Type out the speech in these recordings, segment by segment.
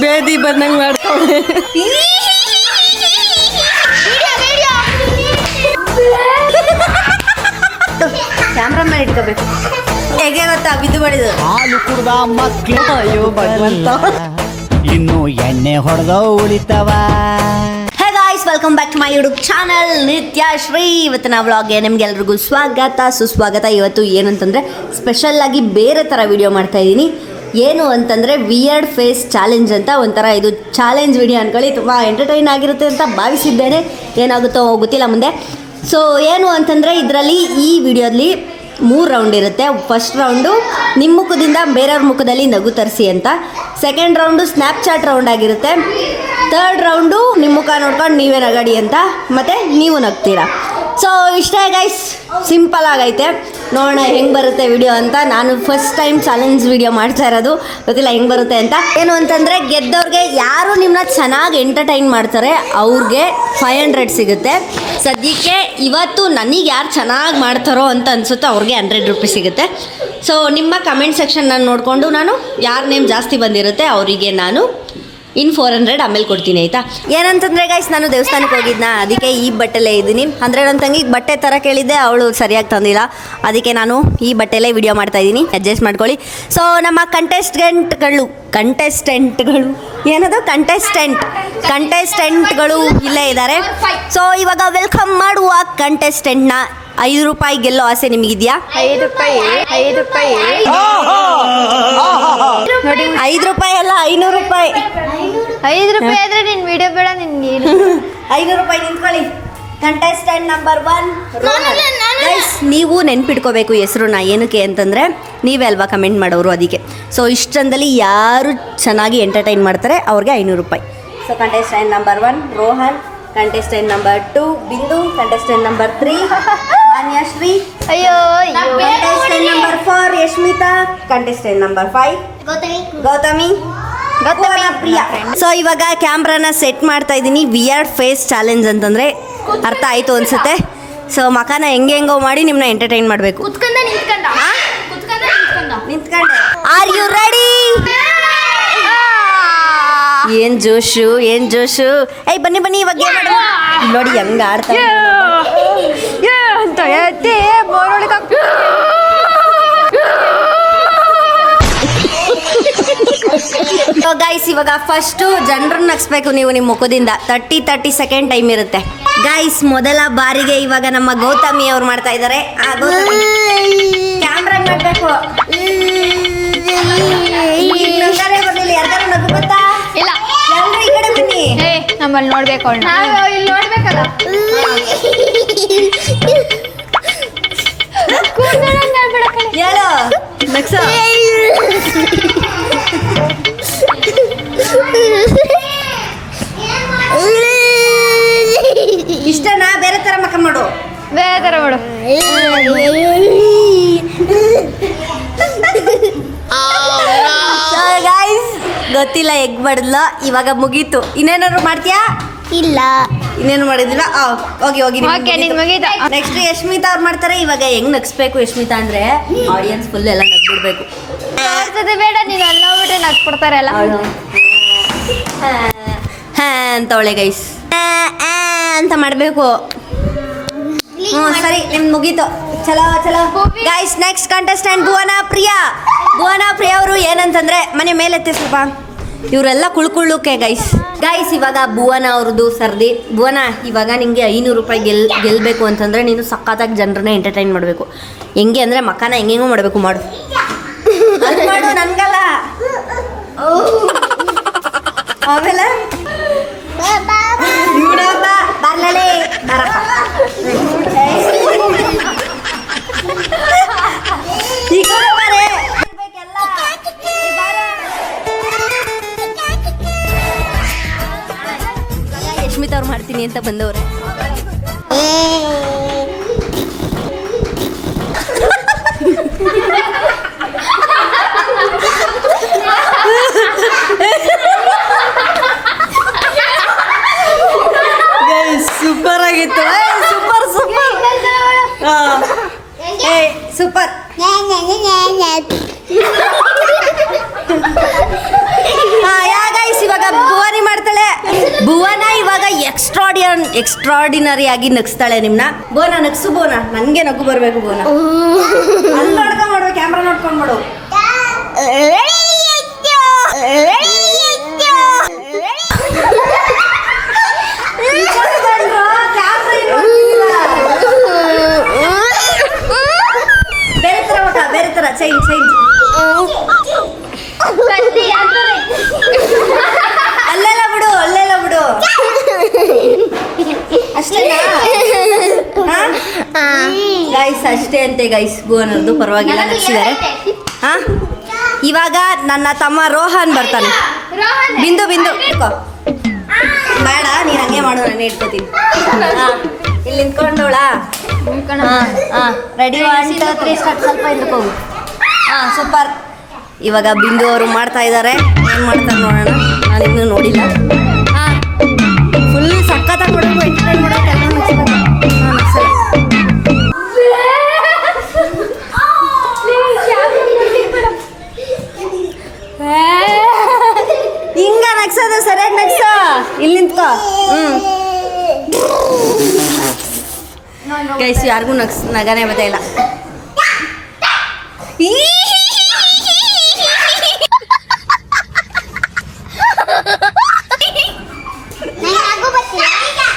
ಬೇದಿ ಬಂದಂಗೆ ಮಾಡ್ತಾಳೆ. ಕ್ಯಾಮ್ರಾ ಮೇಲೆ ಇಟ್ಕೋಬೇಕು. ಹೇಗೆ ಗೊತ್ತಾ ಬಿದ್ದು ಮಾಡಿದ್ರು ಹಾಲು ಕುಡ್ದ ಮಕ್ಳು ಅಯ್ಯೋ ಭಗವಂತ. ಇನ್ನು ಎಣ್ಣೆ ಹೊಡೆದ ಉಳಿತವ. Hey guys, welcome back to my YouTube channel Nithya Shri. ಇವತ್ತಿನ ವ್ಲಾಗ್ಗೆ ನಿಮ್ಗೆಲ್ರಿಗೂ ಸ್ವಾಗತ ಸುಸ್ವಾಗತ. ಇವತ್ತು ಏನಂತಂದರೆ ಸ್ಪೆಷಲ್ ಆಗಿ ಬೇರೆ ಥರ ವಿಡಿಯೋ ಮಾಡ್ತಾ ಇದ್ದೀನಿ. ಏನು ಅಂತಂದರೆ ವಿಯರ್ಡ್ ಫೇಸ್ ಚಾಲೆಂಜ್ ಅಂತ ಒಂಥರ ಇದು ಚಾಲೆಂಜ್ ವಿಡಿಯೋ ಅಂದ್ಕೊಳ್ಳಿ. ತುಂಬ ಎಂಟರ್ಟೈನ್ ಆಗಿರುತ್ತೆ ಅಂತ ಭಾವಿಸಿದ್ದೇನೆ. ಏನಾಗುತ್ತೋ ಗೊತ್ತಿಲ್ಲ ಮುಂದೆ. ಸೊ ಏನು ಅಂತಂದರೆ ಇದರಲ್ಲಿ ಈ ವಿಡಿಯೋದಲ್ಲಿ 3 ರೌಂಡ್ ಇರುತ್ತೆ. ಫಸ್ಟ್ ರೌಂಡು ನಿಮ್ಮ ಮುಖದಿಂದ ಬೇರೆಯವ್ರ ಮುಖದಲ್ಲಿ ನಗು ತರಿಸಿ ಅಂತ. ಸೆಕೆಂಡ್ ರೌಂಡು ಸ್ನ್ಯಾಪ್ಚಾಟ್ ರೌಂಡ್ ಆಗಿರುತ್ತೆ. ಥರ್ಡ್ ರೌಂಡು ನಿಮ್ಮ ಮುಖ ನೋಡ್ಕೊಂಡು ನೀವೇ ನಗಾಡಿ ಅಂತ, ಮತ್ತು ನೀವು ನಗ್ತೀರಾ. ಸೊ ಇಷ್ಟೇ ಗೈಸ್, ಸಿಂಪಲ್ ಆಗೈತೆ. ನೋಡೋಣ ಹೆಂಗೆ ಬರುತ್ತೆ ವಿಡಿಯೋ ಅಂತ. ನಾನು ಫಸ್ಟ್ ಟೈಮ್ ಚಾಲೆಂಜ್ ವಿಡಿಯೋ ಮಾಡ್ತಾ ಇರೋದು, ಗೊತ್ತಿಲ್ಲ ಹೆಂಗೆ ಬರುತ್ತೆ ಅಂತ. ಏನು ಅಂತಂದರೆ ಗೆದ್ದವ್ರಿಗೆ, ಯಾರು ನಿಮ್ಮನ್ನ ಚೆನ್ನಾಗಿ ಎಂಟರ್ಟೈನ್ ಮಾಡ್ತಾರೆ ಅವ್ರಿಗೆ 500 ಸಿಗುತ್ತೆ. ಸದ್ಯಕ್ಕೆ ಇವತ್ತು ನನಗೆ ಯಾರು ಚೆನ್ನಾಗಿ ಮಾಡ್ತಾರೋ ಅಂತ ಅನಿಸುತ್ತೋ ಅವ್ರಿಗೆ 100 ರೂಪೀಸ್ ಸಿಗುತ್ತೆ. ಸೊ ನಿಮ್ಮ ಕಮೆಂಟ್ ಸೆಕ್ಷನ್ನ ನೋಡಿಕೊಂಡು ನಾನು ಯಾರ ನೇಮ್ ಜಾಸ್ತಿ ಬಂದಿರುತ್ತೆ ಅವರಿಗೆ ನಾನು 400 ಆಮೇಲೆ ಕೊಡ್ತೀನಿ, ಆಯಿತಾ. ಏನಂತಂದರೆ ಗೈಸ್, ನಾನು ದೇವಸ್ಥಾನಕ್ಕೆ ಹೋಗಿದ್ನ, ಅದಕ್ಕೆ ಈ ಬಟ್ಟೆಲೇ ಇದ್ದೀನಿ. ಅಂದರೆ ನನ್ನ ತಂಗಿಗೆ ಬಟ್ಟೆ ಥರ ಕೇಳಿದ್ದೆ, ಅವಳು ಸರಿಯಾಗಿ ತಂದಿಲ್ಲ. ಅದಕ್ಕೆ ನಾನು ಈ ಬಟ್ಟೆಲೇ ವಿಡಿಯೋ ಮಾಡ್ತಾಯಿದ್ದೀನಿ, ಅಡ್ಜಸ್ಟ್ ಮಾಡ್ಕೊಳ್ಳಿ. ಸೊ ನಮ್ಮ ಕಂಟೆಸ್ಟೆಂಟ್ಗಳು ಏನದು ಕಂಟೆಸ್ಟೆಂಟ್ಗಳು ಇಲ್ಲೇ ಇದ್ದಾರೆ. ಸೊ ಇವಾಗ ವೆಲ್ಕಮ್ ಮಾಡುವ ಕಂಟೆಸ್ಟೆಂಟ್ನ. 5 ರೂಪಾಯಿ ಗೆಲ್ಲೋ ಆಸೆ ನಿಮಗಿದೆಯಾ? 5 ರೂಪಾಯಿ ನೋಡಿ, 5 ರೂಪಾಯಿ ಅಲ್ಲ, 500 ರೂಪಾಯಿ. 5 ರೂಪಾಯಿ ಆದ್ರೆ ನಿನ್ ವಿಡಿಯೋ ಬೇಡ, ನಿನ್ಗೆ 500 ರೂಪಾಯಿ ನಿಂತ್ಕೊಳ್ಳಿ. ಕಂಟೆಸ್ಟೆಂಟ್ ನಂಬರ್ 1 ಗೈಸ್, ನೀವು ನೆನ್ಪಿಟ್ಕೋಬೇಕು ಹೆಸರುನ. ಏನಕ್ಕೆ ಅಂತಂದರೆ ನೀವೇ ಅಲ್ವಾ ಕಮೆಂಟ್ ಮಾಡೋರು, ಅದಕ್ಕೆ. ಸೊ ಇಷ್ಟಂದಲ್ಲಿ ಯಾರು ಚೆನ್ನಾಗಿ ಎಂಟರ್ಟೈನ್ ಮಾಡ್ತಾರೆ ಅವ್ರಿಗೆ 500 ರೂಪಾಯಿ. So contestant number 1 Rohan, contestant number 2 Bindu, contestant number 3 Manyashree, ಅಯ್ಯೋ contestant number 4 Yashmitha, contestant number 5 Gautami, Priya. So ಇವಾಗ ಕ್ಯಾಮ್ರಾನ ಸೆಟ್ ಮಾಡ್ತಾ ಇದ್ದೀನಿ. ವಿಯರ್ಡ್ ಫೇಸ್ ಚಾಲೆಂಜ್ ಅಂತಂದರೆ ಅರ್ಥ ಆಯಿತು ಅನಿಸುತ್ತೆ. ಸೊ ಮಖನ ಹೆಂಗೋ ಮಾಡಿ ನಿಮ್ಮನ್ನ ಎಂಟರ್ಟೈನ್ ಮಾಡಬೇಕು. ನಿಂತ್ಕೊಂಡೆ. Are you ready? ಏನ್ ಜೋಶು. ಏಯ್ ಬನ್ನಿ ಇವಾಗ ನೋಡಿ ಹೆಂಗ ಆಡ್ತಾರೆ ಅಂತ ಹೇಳ್ತಿ. ಗೈಸ್, ಇವಾಗ ಫಸ್ಟು ಜನರನ್ನ ನಗಿಸ್ಬೇಕು ನೀವು ನಿಮ್ಮ ಮುಖದಿಂದ. 30 ಸೆಕೆಂಡ್ ಟೈಮ್ ಇರುತ್ತೆ ಗೈಸ್. ಮೊದಲ ಬಾರಿಗೆ ಇವಾಗ ನಮ್ಮ ಗೌತಮಿ ಅವ್ರು ಮಾಡ್ತಾ ಇದ್ದಾರೆ. ಕ್ಯಾಮ್ರಾ ಮಾಡಬೇಕು. ಯಾರು ನಗು ಗೊತ್ತಾ? ಇಲ್ಲ, ಎಲ್ಲರೂ ಈ ಕಡೆ ಬನ್ನಿ. ನಮ್ಮಲ್ಲಿ ನೋಡ್ಬೇಕು, ಇಲ್ಲಿ ನೋಡ್ಬೇಕಲ್ಲ. ಹೇಳು ನಗ್ಸ. ಇಷ್ಟನಾ? ಬೇರೆ ತರ ಮಕ್ಕ ಮಾಡು. ಬೇರೆ ತರ ಮಾಡು. ಗೈಸ್, ಗೊತ್ತಿಲ್ಲ ಹೆಗ್ ಮಾಡಿದ್ಲ. ಇವಾಗ ಮುಗೀತು. ಇನ್ನೇನಾದ್ರು ಮಾಡ್ತೀಯಾ? ಇಲ್ಲ, ಇನ್ನೇನು ಮಾಡಿದಿಲ್ಲ. ಹೋಗಿ ಓಕೆ, ನಿನ್ ಮುಗೀತು. ನೆಕ್ಸ್ಟ್ ಯಶ್ಮಿತಾ ಅವ್ರು ಮಾಡ್ತಾರೆ. ಇವಾಗ ಹೆಂಗ್ ನಗ್ಸ್ಬೇಕು ಯಶ್ಮಿತಾ ಅಂದ್ರೆ ಆಡಿಯನ್ಸ್ ಫುಲ್ ಎಲ್ಲ ನಗ್ಬಿಡ್ಬೇಕು. ಬೇಡ, ನೀನು ಎಲ್ಲ ಹೋಗ್ಬಿಟ್ರೆ ನಗ್ಬಿಡ್ತಾರೆ ಎಲ್ಲ. ಅಂತವಳೆ ಗೈಸ್, ಅಂತ ಮಾಡಬೇಕು. ಸರಿ, ನಿಮ್ದು ಮುಗೀತು. ಚಲೋ ಗೈಸ್, ನೆಕ್ಸ್ಟ್ ಕಂಟೆಸ್ಟೆಂಟ್ ಭುವನ ಪ್ರಿಯಾ ಅವರು. ಏನಂತಂದ್ರೆ ಮನೆ ಮೇಲೆ ಎತ್ತಿ ಸ್ವಲ್ಪ. ಇವರೆಲ್ಲ ಕುಳ್ಕೊಳ್ಳುಕ್ಕೆ ಗೈಸ್. ಇವಾಗ ಭುವನ ಅವ್ರದ್ದು ಸರ್ದಿ. ಭುವನ, ಇವಾಗ ನಿಂಗೆ 500 ರೂಪಾಯಿ ಗೆಲ್ಲಬೇಕು ಅಂತಂದ್ರೆ ನೀನು ಸಖತ್ತಾಗಿ ಜನರನ್ನ ಎಂಟರ್ಟೈನ್ ಮಾಡಬೇಕು. ಹೆಂಗೆ ಅಂದರೆ ಮಕ್ಕನ ಹೆಂಗೆಂಗೋ ಮಾಡಬೇಕು. ಮಾಡು ನನ್ಗಲ್ಲ. ಆಮೇಲೆ ಬರ್ಲೇ ಬರಪ್ಪ. ಯಶ್ಮಿತಾ ಅವ್ರು ಮಾಡ್ತೀನಿ ಅಂತ ಬಂದವ್ರೆ. ಸೂಪರ್ ಆಗಿತ್ತು. ಸೂಪರ್. ಎಕ್ಸ್ಟ್ರಾಡಿನರಿ ಆಗಿ ನಗಿಸ್ತಾಳೆ ನಿಮ್ನ. ಬೋನ ನಗ್ಸು ಬೋನ, ನನಗೆ ನಗು ಬರಬೇಕು ಬೋನ. ಅಲ್ಲಿ ನೋಡ್ಕೊಂಡ್ ಮಾಡು, ಕ್ಯಾಮ್ರಾ ನೋಡ್ಕೊಂಡ್ ಮಾಡು. ಬೇರೆ ತರ ಮಗ, ಬೇರೆ ತರ ಚೇಂಜ್. ಅಲ್ಲೆಲ್ಲ ಬಿಡು ಅಷ್ಟೇನಾ ಗೈಸ್? ಅಷ್ಟೇ ಅಂತೆ ಗೈಸ್. ಬೋನರ್ದು ಪರವಾಗಿಲ್ಲ, ನಗ್ಸಿದ್ದಾರೆ. ಹಾ, ಇವಾಗ ನನ್ನ ತಮ್ಮ ರೋಹನ್ ಬರ್ತಾನೆ. ಬಿಂದು ಇಟ್ಕೋ. ಬೇಡ, ನೀನು ಹಂಗೆ ಮಾಡು, ನಾನು ಇಟ್ಕೋತೀನಿ. ಇಲ್ಲಿ ನಿಂತ್ಕೊಂಡವಳ. Ready 1 2 3 start. ಸ್ವಲ್ಪ ಹಿಂದಕ್ಕೆ ಹೋಗು. ಸೂಪರ್. ಇವಾಗ ಬಿಂದು ಅವರು ಮಾಡ್ತಾ ಇದ್ದಾರೆ. ಏನು ಮಾಡ್ತಾರೆ ನೋಡೋಣ, ನಾನು ಇನ್ನೂ ನೋಡಿಲ್ಲ. ಫುಲ್ ಸಖತ್ತಾಗಿ ಮಾಡೋದು, ಎಂಟರ್ಟೈನ್ ಮಾಡೋದು, ಎಲ್ಲ ನಗ್ಸ್ಬೇಕು. ನಗ್ಸಲ್ಲ. ಹಿಂಗ ನಗ್ಸೋದು, ಸರಿಯಾಗಿ ನಗ್ಸ. ಇಲ್ಲಿ ನಿಂತ್ಕೋ. ಗೈಸ್, ಯಾರಿಗೂ ನಗನೇ ಬತ್ತೆ ಇಲ್ಲ.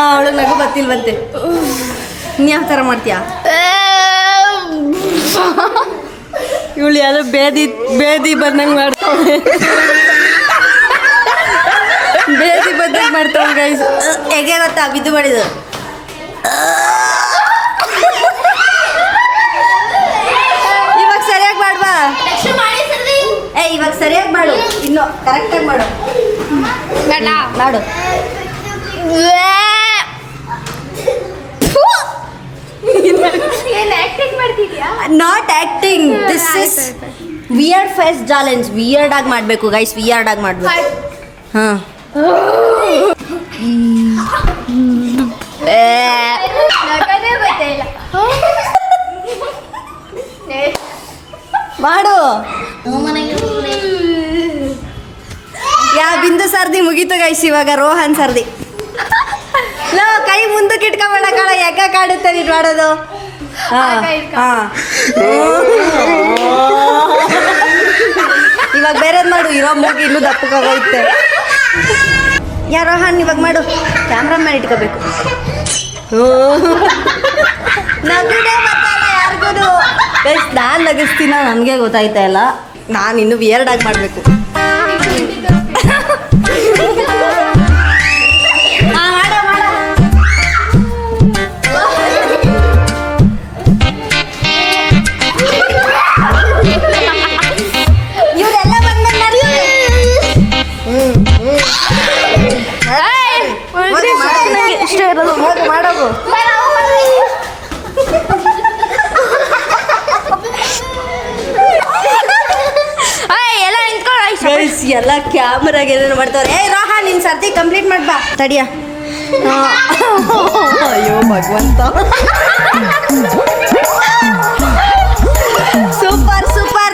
ಅವಳು ನಗು ಬತ್ತಿಲ್ವಂತೆ. ನೀ ಯಾವ ಥರ ಮಾಡ್ತೀಯಾ? ಇವಳು ಯಾರು ಬೇದಿ ಬಂದಂಗೆ ಮಾಡ್ತಾವೆ. ಬೇದಿ ಬಂದಂಗೆ ಮಾಡ್ತಾವೆ ಗೈಸ್. ಹೇಗೆ ಗೊತ್ತಾ ಬಿದ್ದು ಮಾಡಿದ್ದು? ಇವಾಗ ಸರಿಯಾಗಿ ಮಾಡ್ಬಾ. ಇವಾಗ ಸರಿಯಾಗಿ ಮಾಡು, ಇನ್ನು ಕರೆಕ್ಟಾಗಿ ಮಾಡು. ಮಾಡು. Not acting, this is weird face challenge. Weird ಆಗಿ ಮಾಡಬೇಕು ಗೈಸ್, ವಿಯರ್ಡ್ ಆಗಿ ಮಾಡಬೇಕು. ಹಾಂ, ಮಾಡು. ಬಿಂದು ಸರ್ದಿ ಮುಗೀತು ಗೈಸ್. ಇವಾಗ ರೋಹನ್ ಸರ್ದಿ. ಕೈ ಮುಂದಕ್ಕೆ ಇಟ್ಕೊಬೇಡ ಕಾಳ, ಯಾಕ ಕಾಡುತ್ತೆ ನೀನು ಮಾಡೋದು. ಇವಾಗ ಬೇರೆದ್ ಮಾಡು. ಇರೋ ಮೂಗಿ ಇನ್ನೂ ದಪ್ಪಕ್ಕಾಗೈತೆ. ರೋಹನ್ ಇವಾಗ ಮಾಡು. ಕ್ಯಾಮ್ರಾ ಮೇಲೆ ಇಟ್ಕೋಬೇಕು. ನಗುದೇ ಬರ್ತಲ್ಲ ಯಾರಿಗೂ ಗೈಸ್. ನಾನು ನಗಿಸ್ತೀನ, ನನಗೆ ಗೊತ್ತಾಯ್ತಾ ಇಲ್ಲ. ನಾನು ಇನ್ನು ವಿಯರ್ಡ್ ಆಗಿ ಮಾಡಬೇಕು. ಇವರೆಲ್ಲ ಬಂದ್ಮೇಲೆ ಇಷ್ಟ ಇರೋದು ಮಾಡೋದು. ಎಲ್ಲ ಕ್ಯಾಮ್ರಾಗ ಏನೇನು ಮಾಡ್ತಾವ್ರೆ. ರೋಹನ್ ನಿನ್ ಸರ್ತಿ ಕಂಪ್ಲೀಟ್ ಮಾಡ್ಬಾ. ತಡಿಯ. ಅಯ್ಯೋ ಭಗವಂತ. ಸೂಪರ್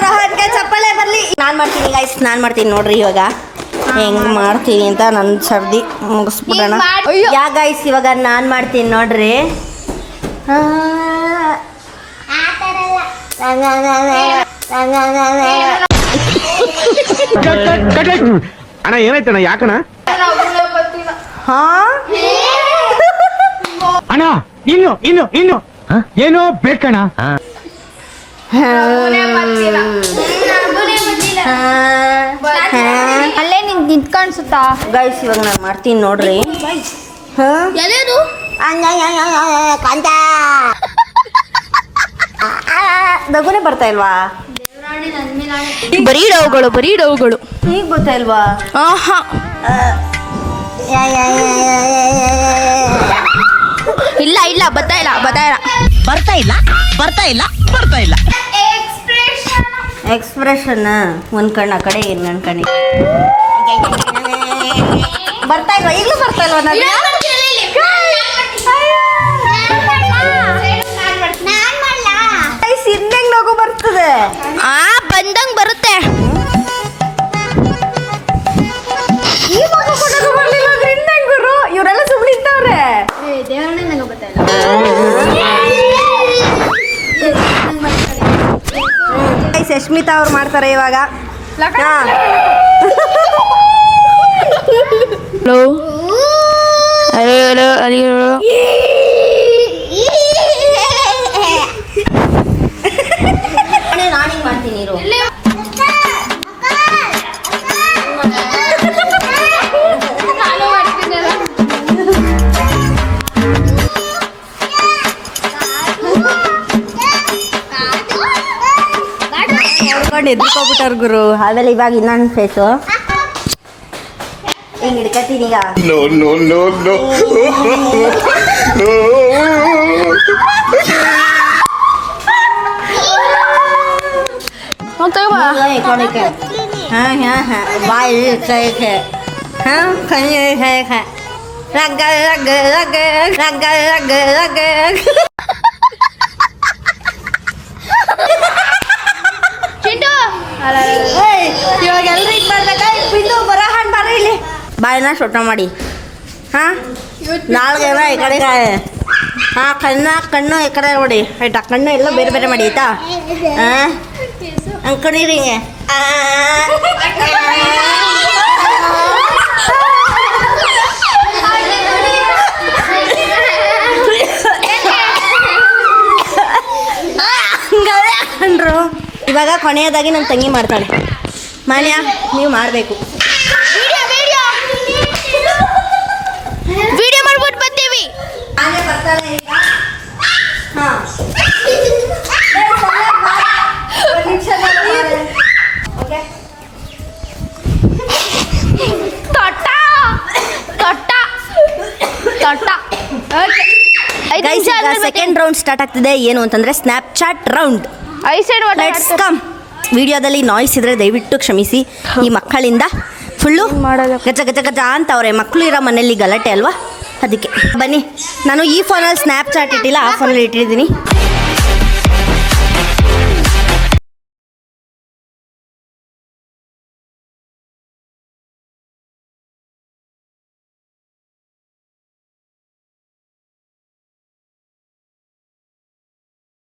ರೋಹನ್ಗೆ ಚಪ್ಪಾಳೆ ಬರ್ಲಿ. ನಾನು ಮಾಡ್ತೀನಿ ಗೈಸ್, ನಾನು ಮಾಡ್ತೀನಿ ನೋಡ್ರಿ. ಇವಾಗ ಹೆಂಗ್ ಮಾಡ್ತೀನಿ ಅಂತ ನನ್ನ ಸರ್ದಿ ಮುಗಿಸ್ಬಿಡೋಣ. ಯಾ ಗೈಸ್, ಇವಾಗ ನಾನು ಮಾಡ್ತೀನಿ ನೋಡ್ರಿ. ಅಣ್ಣ ಏನಾಯ್ತಣ್ಣ? ಯಾಕಣ್ಣ? ಹಾ ಅಣ್ಣ, ಇನ್ನು ಏನೋ ಬೇಕಣ್ಣ. ಅಲ್ಲೇ ನಿಂತ್ಕಾಣಿಸುತ್ತಾ ಗೈಸ್? ಇವಾಗ ನಾನು ಮಾಡ್ತೀನಿ ನೋಡ್ರಿ. ನಗುನೇ ಬರ್ತಾ ಇಲ್ವಾ? ಬರೀ ಡೌಗಳು ಈಗ ಗೊತ್ತಾ ಇಲ್ವಾ? ಇಲ್ಲ ಬರ್ತಾ ಇಲ್ಲ. ಎಕ್ಸ್ಪ್ರೆಷನ್. ಒಂದ್ ಕಣ್ಣ ಆ ಕಡೆ, ಇನ್ನೊಂದ್ ಕಣ್ಣಿ ಬರ್ತಾ ಇಲ್ವಾ? ಈಗಲೂ ಬರ್ತಾ ಇಲ್ವಾ? ಇನ್ನೆಂಗ್ ನಗು ಬರ್ತದೆ? ಬಂದಂಗ್ ಬರುತ್ತೆ. ಇವರೆಲ್ಲ ಸುಮ್ಮನೆ ಇದ್ದವ್ರೆ. ಸುಸ್ಮಿತಾ ಅವ್ರು ಮಾಡ್ತಾರೆ ಇವಾಗ. ಹಾ. ಹಲೋ ಹಲೋ ಹಲೋ ನಾನೀಗ ಮಾಡ್ತೀನಿ ಇರು. ನೋಡ್ಕೊಂಡು ಎದ್ಕೋಬಿಟ್ಟವ್ರ ಗುರು. ಆಮೇಲೆ ಇವಾಗ ಇನ್ನೊಂದು ಫೇಸು ಹಿಂಗೆ ಹಿಡ್ಕತೀನಿ ಈಗ. No, no, no, no. No. ಬಾಯಿ ರಗ್ಗ ರಗ್ಗ ರಗ್ಗ ರಗ್ಗ ರಗ್ಗ ರಗ್ಗ. ಇವಾಗ ಎಲ್ರು ಇದು ಮಾಡ್ಬೇಕಾ? ಬಿಂದು ಬರ ಹಣ್ಣು ಬರ ಇಲ್ಲಿ. ಬಾಯಿನ ಶೊಟ್ಟ ಮಾಡಿ. ಹಾಂ ನಾಲ್ಗೆ ಈ ಕಡೆ ಹಾಂ ಕಣ್ಣು ಈ ಕಡೆ ನೋಡಿ ಆಯ್ತಾ. ಕಣ್ಣು ಎಲ್ಲ ಬೇರೆ ಬೇರೆ ಮಾಡಿ ಆಯ್ತಾ. ಹಾಂ ಅಂದ್ಕೊಂಡಿರಿ. ಅಂದರು. ಇವಾಗ ಕೊನೆಯದಾಗಿ ನನ್ನ ತಂಗಿ ಮಾಡ್ತಾಳೆ. ಮಾನ್ಯ ನೀವು ಮಾಡಬೇಕು. ವಿಡಿಯೋ ಮಾಡ್ಬಿಟ್ಟು ಬರ್ತೀವಿ. ಮಾನ್ಯ ಬರ್ತಾಳೆ ಈಗ. ಹಾಂ ಓಕೆ. ತೊಟ್ಟ ತೊಟ್ಟ ತೊಟ್ಟ. ಗೈಸ್ ಈಗ ಸೆಕೆಂಡ್ ರೌಂಡ್ ಸ್ಟಾರ್ಟ್ ಆಗ್ತಿದೆ. ಏನು ಅಂತಂದರೆ ಸ್ನ್ಯಾಪ್ಚಾಟ್ ರೌಂಡ್. Let's come. ವಿಡಿಯೋದಲ್ಲಿ ನಾಯ್ಸ್ ಇದ್ರೆ ದಯವಿಟ್ಟು ಕ್ಷಮಿಸಿ. ಈ ಮಕ್ಕಳಿಂದ ಫುಲ್ಲು ಗಜ ಗಜ ಗಜ ಅಂತ ಅವ್ರೆ. ಮಕ್ಕಳು ಇರೋ ಮನೇಲಿ ಗಲಾಟೆ ಅಲ್ವಾ, ಅದಕ್ಕೆ ಬನ್ನಿ. ನಾನು ಈ ಫೋನಲ್ಲಿ ಸ್ನ್ಯಾಪ್ಚಾಟ್ ಇಟ್ಟಿಲ್ಲ, ಆ ಫೋನಲ್ಲಿ ಇಟ್ಟಿದ್ದೀನಿ.